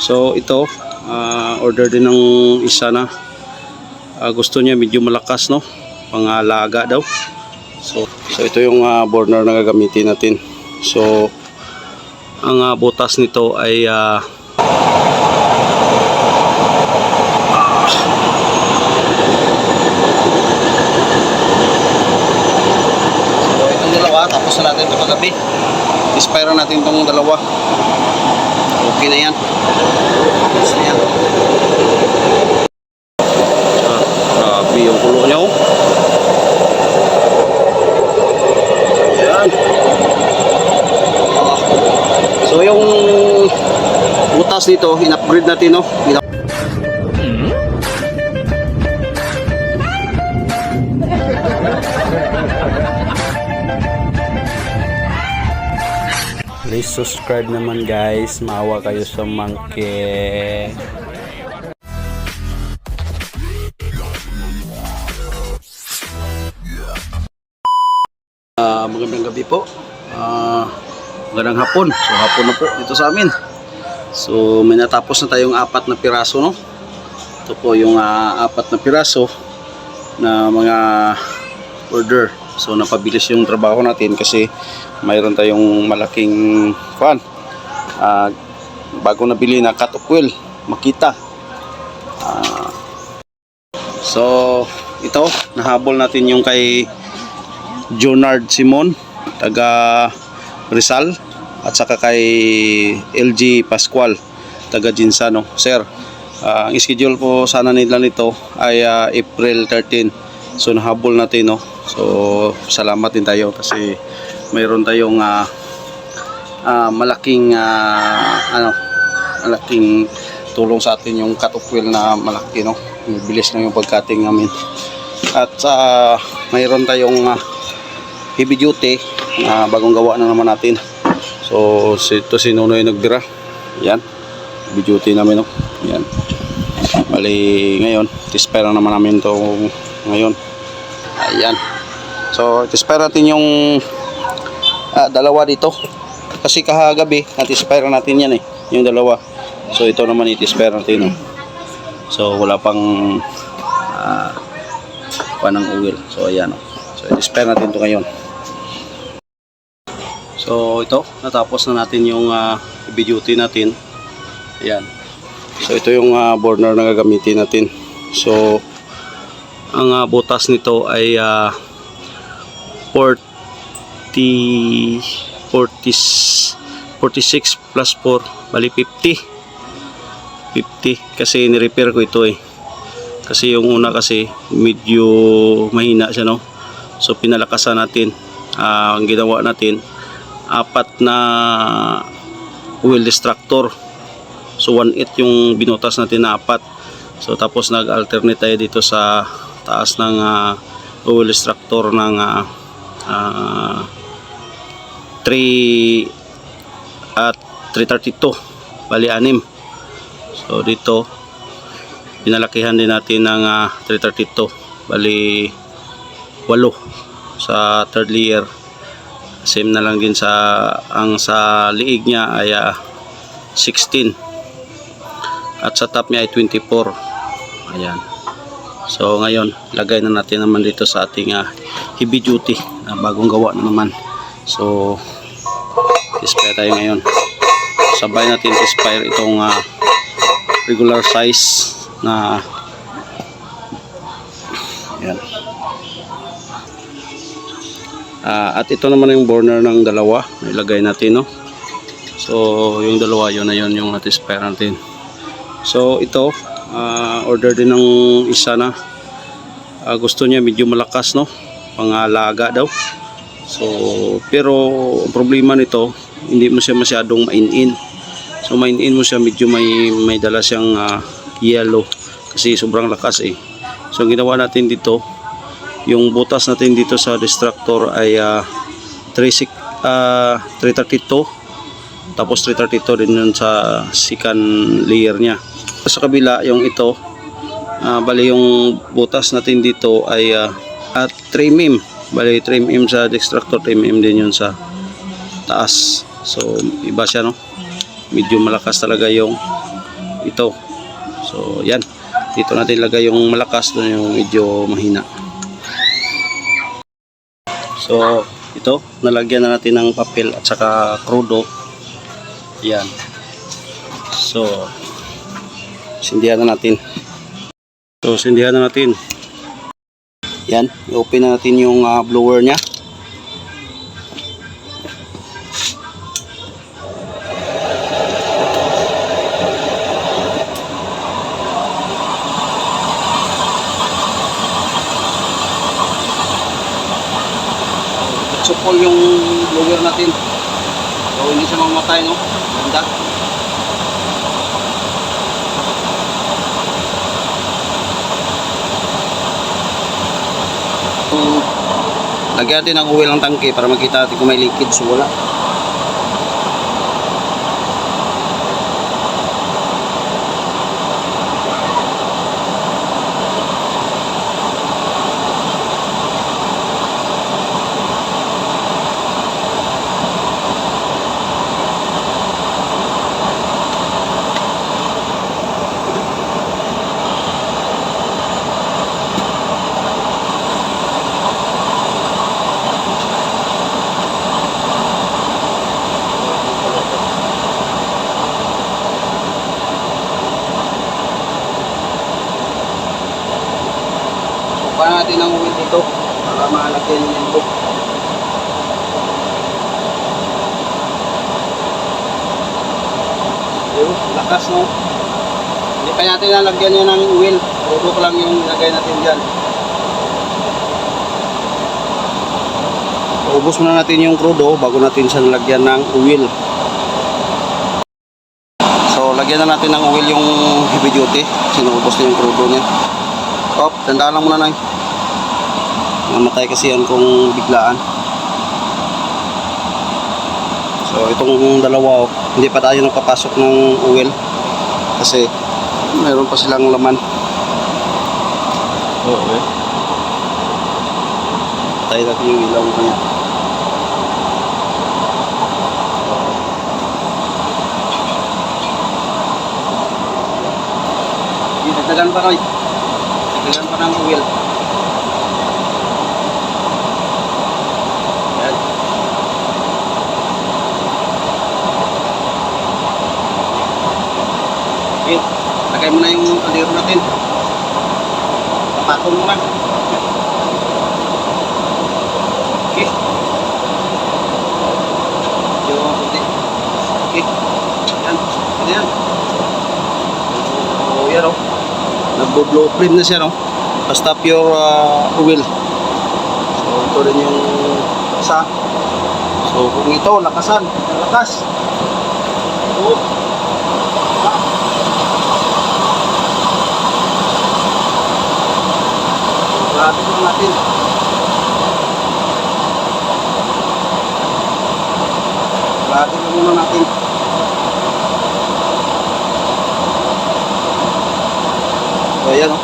So ito, order din ng isa na gusto niya medyo malakas, no, pangalaga daw. So ito yung burner na gagamitin natin. So ang butas nito ay tapos na natin ito kagabi. Expire natin itong dalawa. Okay na yan. Tapos na yan. Grabe yung kulo niya, oh. Ayan. So yung butas nito, in-upgrade natin, no? Please subscribe naman guys, maawa kayo sa monkey. Magandang gabi po. Magandang hapon. So hapon na po dito sa amin. So may natapos na tayong 4 na piraso, no? Ito po yung 4 na piraso na mga order. So napabilis yung trabaho natin kasi mayroon tayong malaking fan. Bago nabili na cut of wheel, Makita. So ito, nahabol natin yung kay Jonard Simon, taga Rizal, at saka kay LG Pascual, taga Jinsano. Sir, ang schedule po sana nila nito ay April 13. So nahabol natin, no. So salamat din tayo kasi mayroon tayong malaking malaking tulong sa atin yung cut of wheel na malaki, no. Bilis lang yung pagcutting namin. At mayroon tayong heavy duty bagong gawa na naman natin. So ito si Nonoy nagbira. Yan, heavy duty namin, no. Yan. Bali ngayon, expire na naman namin to ngayon. Ayan. So expire natin yung dalawa dito. Kasi kahagabi, expire natin yan eh, yung dalawa. So ito naman i-expire natin, no. So wala pang panang oil. So ayan, no. So i-expire natin to ngayon. So ito, natapos na natin yung heavy duty natin. Ayan. So ito yung burner na gagamitin natin. So ang butas nito ay 46 plus 4, bali 50 kasi ni-repair ko ito eh. Kasi yung una kasi medyo mahina siya, no. So pinalakasan natin. Ang ginawa natin 4 na wheel distractor. So 1/8 yung binutas natin na 4. So tapos nag-alternate tayo dito sa taas ng wheel distractor ng 3 at 332, bali 6. So dito pinalakihan din natin ng 332, bali 8 sa third layer. Same na lang din ang sa liig niya ay 16 at sa top niya ay 24. Ayan. So ngayon lagay na natin naman dito sa ating heavy duty na bagong gawa na naman. So expire tayo ngayon. Sabay natin expire itong regular size na yan. At ito naman yung burner ng dalawa, ilagay natin, no. So yung dalawa yun na yun yung expire natin. So ito order din ng isa na gusto niya medyo malakas, no, pangalaga daw. So pero ang problema nito, hindi mo siya masyadong main-in. So main-in mo siya, medyo may dala siyang yellow kasi sobrang lakas eh. So ang ginawa natin dito, yung butas natin dito sa distractor ay 332, tapos 332 din yun sa second layer niya. Sa kabila yung ito, bali yung butas natin dito ay 3 mm. Bali 3 mm sa distractor, 3 mm din yun sa taas. So iba siya, no. Medyo malakas talaga yung ito. So yan, dito natin ilagay yung malakas, doon yung medyo mahina. So ito, nalagyan na natin ng papel at saka krudo. Yan. So sindihan na natin. Yan, i-open na natin yung blower nya. Supol yung blower natin. So hindi siya mamatay, no? Ganda. So, lagyan natin ng oil ng tangke para makita natin kung may leakage o wala. Paano natin ang oil dito para malagyan yung ito. Ayun, lakas, no? Hindi pa natin nalagyan yan ng oil. Puro lang yung ilagay natin dyan. Ubos muna natin yung crudo bago natin siya nalagyan ng oil. So lagyan na natin ng oil yung heavy duty. Sinubos na yung crudo niya. Op, tandaan lang muna na. Mamatay kasi yan kung biglaan. So itong dalawa, hindi pa tayo nagpapasok ng oil kasi mayroon pa silang laman. Okay. Tayo natin yung ilaw niya. Dagdagan pa, Roy. Dagdagan pa ng oil. Yan. Okay. Lagay mo na yung kaldero natin. Tapatong mo na. Okay. Yung puti. Okay. Yan. Yan. So, yan o. Nagbo-blow flame na siya, no? Pa-stop your oil. So, ito rin yung isa. So, kung ito, lakasan. Lakas. Ito. Grabe lang natin. Grabe lang muna natin. So, ayan, oh.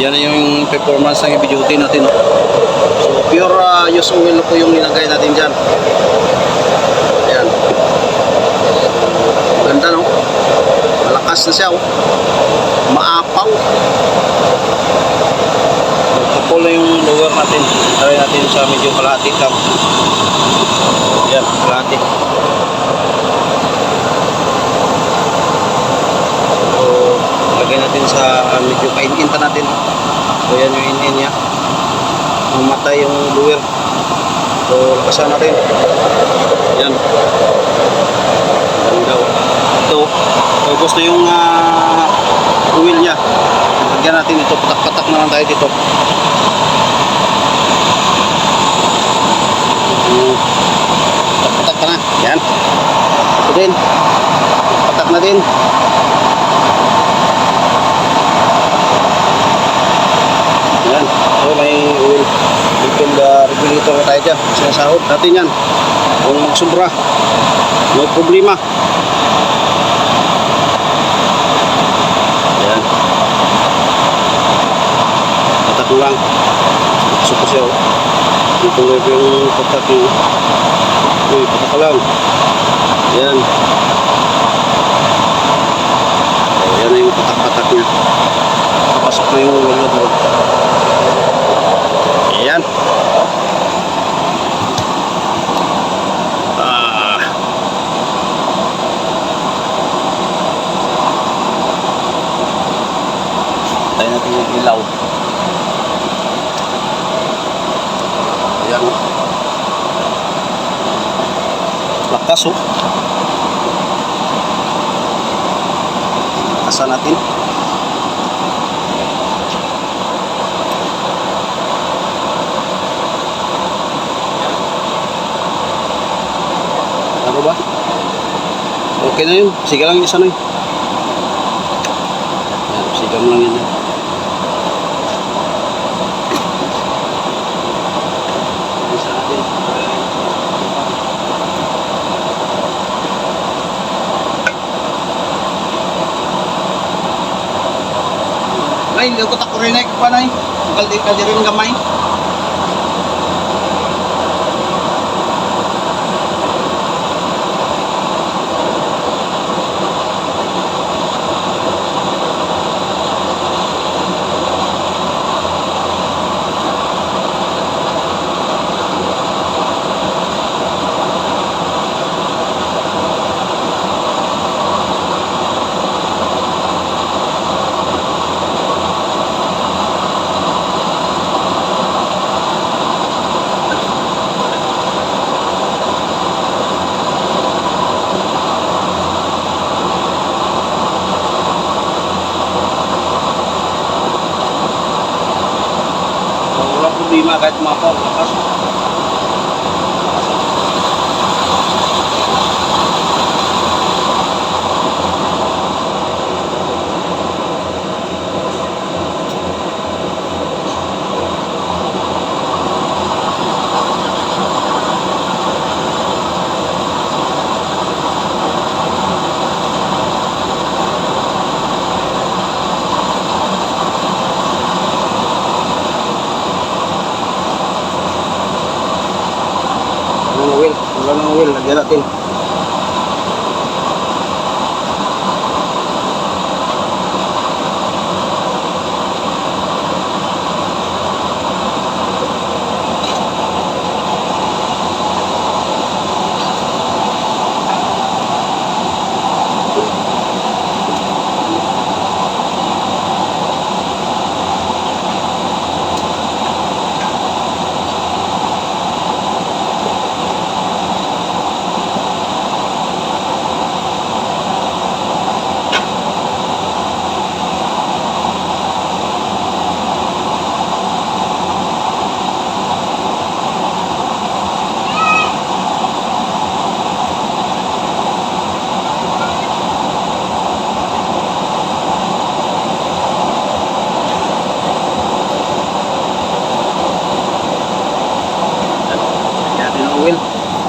Yan na yung performance ng heavy duty natin, oh. So pure use oil po yung nilagay natin dyan. Ayan. Ganda, no? Malakas na siya, oh. Maapaw. Kapul na yung lower natin. Try natin sa medyo kalahati lang. Ayan, kalahati. Lagay natin sa medyo kainin pa natin. So yan yung in-in nya. Mamatay yung blower. So lakasan natin. Yan. Ganda. Ito. Ubos na yung oil nya. Lagyan natin ito. Patak-patak na lang tayo dito. Patak-patak ka na. Yan. Ito din. Patak na din. Yan. So may oil regulator na tayo dyan. Sinasahod natin yan. Kung magsubra, no problema. Yan. Patak mo lang. Suko siya. Ituloy ko yung patak nyo. Uy, patak ka lang. Yan. lakas oh. Lakasan natin. Ano ba? Okay na yun. Siga lang isa na yun. Yan, siga mo lang yun. Isa natin. Nay, lukot ako rin ay pa nay. Kaldi rin gamay. Walang problema kahit mapag lakas. Wala nang wheel, lagyan natin.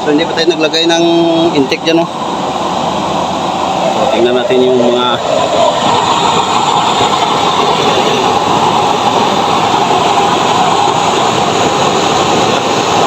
So hindi pa tayo naglagay ng intake dyan, no? So, tingnan natin yung mga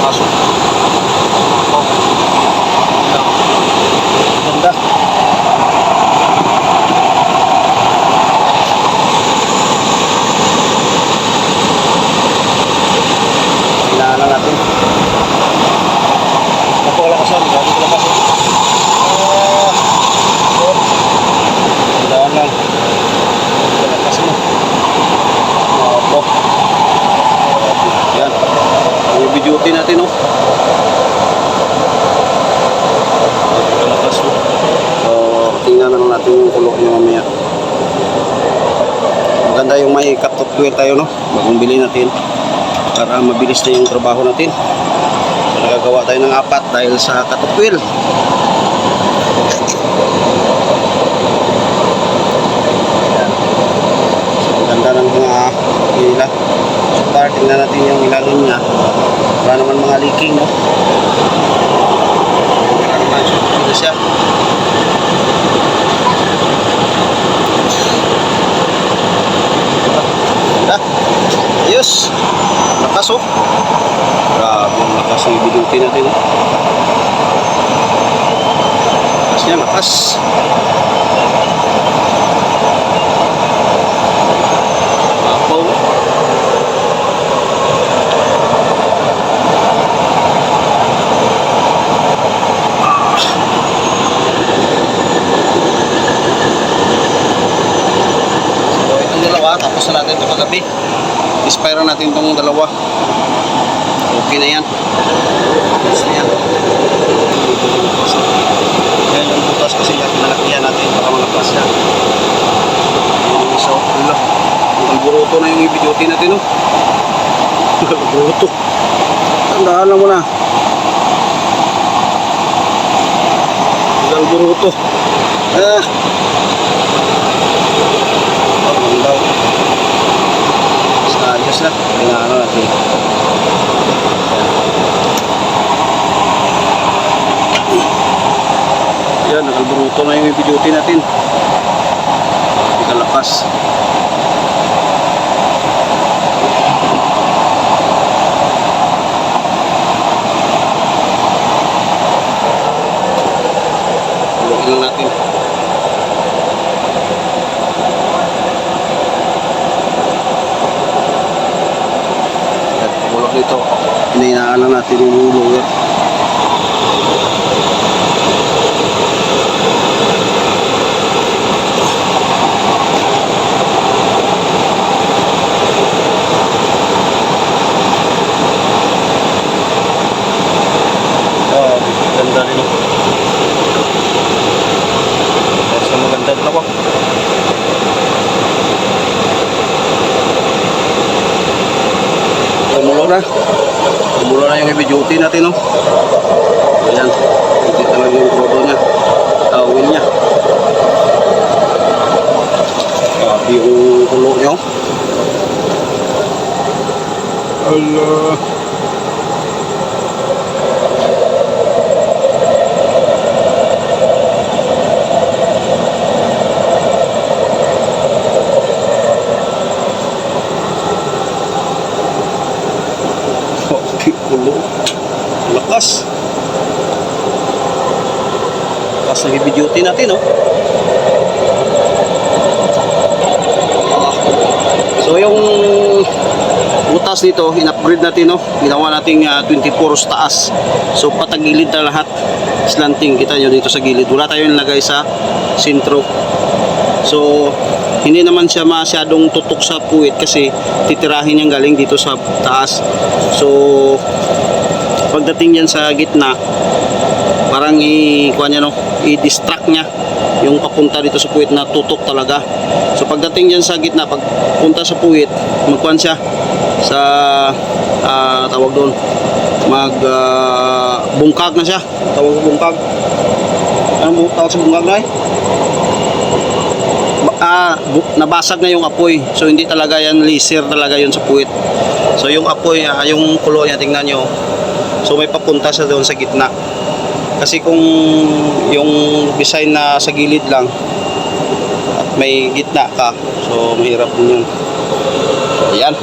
pasok. Oh. Ganda. Tingnan lang natin. Kalakasan, grabe kalakasan. Tandaan lang. Kalakasan mo. Opo. Yan. Yung videotin natin, no? Kalakas mo. So, tingnan na lang natin yung kulok niya mamaya. Maganda yung may cut of fuel tayo, no? Bagong bilhin natin. Para mabilis na yung trabaho natin. Nagagawa tayo ng 4 dahil sa katupwil. So, ang ganda ng mga ila. So, tingnan natin yung ilalim niya. Wala naman mga leaking, no? Wala naman. So, ito siya. Ganda. Ayos. Lakas, oh. Grabe ang lakas ng ibidutin natin, oh. Lakas niya, lakas. Apaw. So itong dalawa, tapos na natin ito kagabi. Expire natin itong dalawa. Okay na yan. Tapos na yan. papatayin natin para malakas siya. Yung isa, wala. Ang buruto na yung i-videotin natin, no? Buruto. Tandaan lang mo na. Ang buruto. Ah! Ang daw. Sa ayos na. Kailangan natin. Yan, nagburuto na yung i-videotin natin. Hindi kalakas. Lang natin. At bulok dito, inainaan lang natin yung ulo. Ganda rin. Maganda ito ako. Tumulo na yung i-videotin natin, no? Ayan, kita lang yung rodo niya, wheel niya. Yung kulo niya. Allah. Kulo. Lakas. Lakas ng i-videotin natin, no? So yung butas dito, in-upgrade natin, no? Ginawa nating 24 taas. So patagilid na lahat. Slanting, kita nyo dito sa gilid. Wala tayong nilagay sa sentro. So hindi naman siya masyadong tutok sa puwit kasi titirahin niyang galing dito sa taas. So pagdating yan sa gitna, parang i-distract niya yung papunta dito sa puwit na tutok talaga. So pagdating yan sa gitna, pagpunta sa puwit, magkuhan siya sa tawag doon, bungkag na siya. Tawag sa bungkag. Anong tawag sa bungkag na nabasag na yung apoy. So hindi talaga yan laser talaga yun sa puwit. So yung apoy, yung kulo niya, tingnan nyo. So may papunta sa doon sa gitna. Kasi kung yung design na sa gilid lang at may gitna ka, so mahirap din yun. So ayan.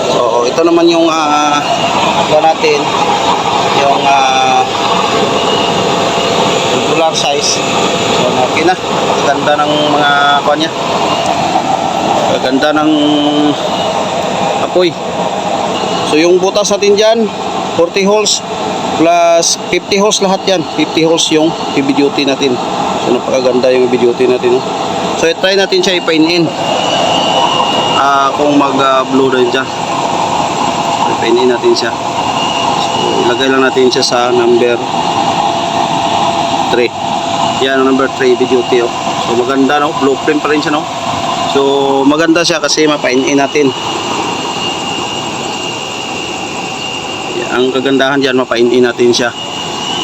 So ito naman yung natin yung regular size. So okay na. Ganda ng mga kuha niya. Ganda ng apoy. So yung butas natin dyan, 40 holes plus 50 holes lahat yan. 50 holes yung i-videotin natin. So napakaganda yung i-videotin natin. So try natin siya ipainin. Kung mag-blow rin dyan, ipainin natin siya. So ilagay lang natin siya sa number 3. Yan ang number 3 videote. So maganda, no? Blueprint pa rin siya, no? So maganda siya kasi mapainin natin. Ang kagandahan dyan, mapainin natin siya.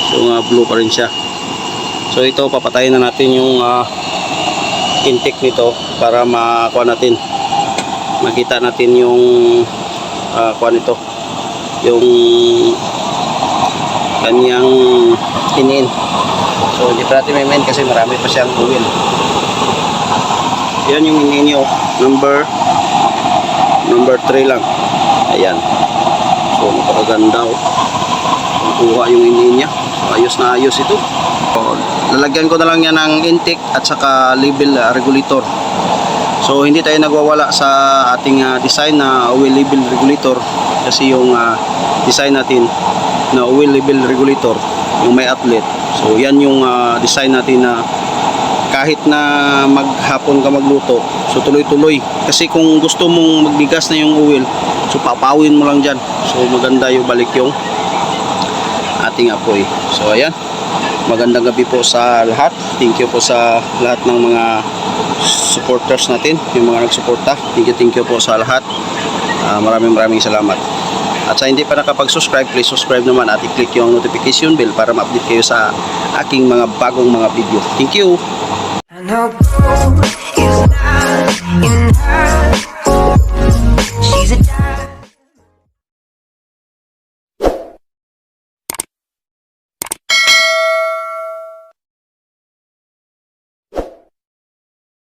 So blue pa rin siya. So ito, papatayin na natin yung intake nito para makuha natin, makita natin yung kuha nito, yung kanyang inin. So hindi pa natin may main kasi marami pa siyang oil. Yan yung inin nyo, number 3 lang. Ayan. So napakaganda, kuha yung inin niya. So, ayos na ayos ito. So, lalagyan ko na lang yan ng intake at saka level regulator. So hindi tayo nagwawala sa ating design na oil level regulator kasi yung design natin na oil level regulator, yung may outlet. So yan yung design natin na kahit na maghapon ka magluto, so tuloy-tuloy. Kasi kung gusto mong magbigas na yung oil, so papawin mo lang dyan. So maganda yung balik yung ating apoy. So ayan. magandang gabi po sa lahat. Thank you po sa lahat ng mga supporters natin, yung mga nagsuporta. Thank you po sa lahat. Maraming salamat. At sa hindi pa nakapag-subscribe, please subscribe naman at i-click yung notification bell para ma-update kayo sa aking mga bagong mga video. Thank you! I know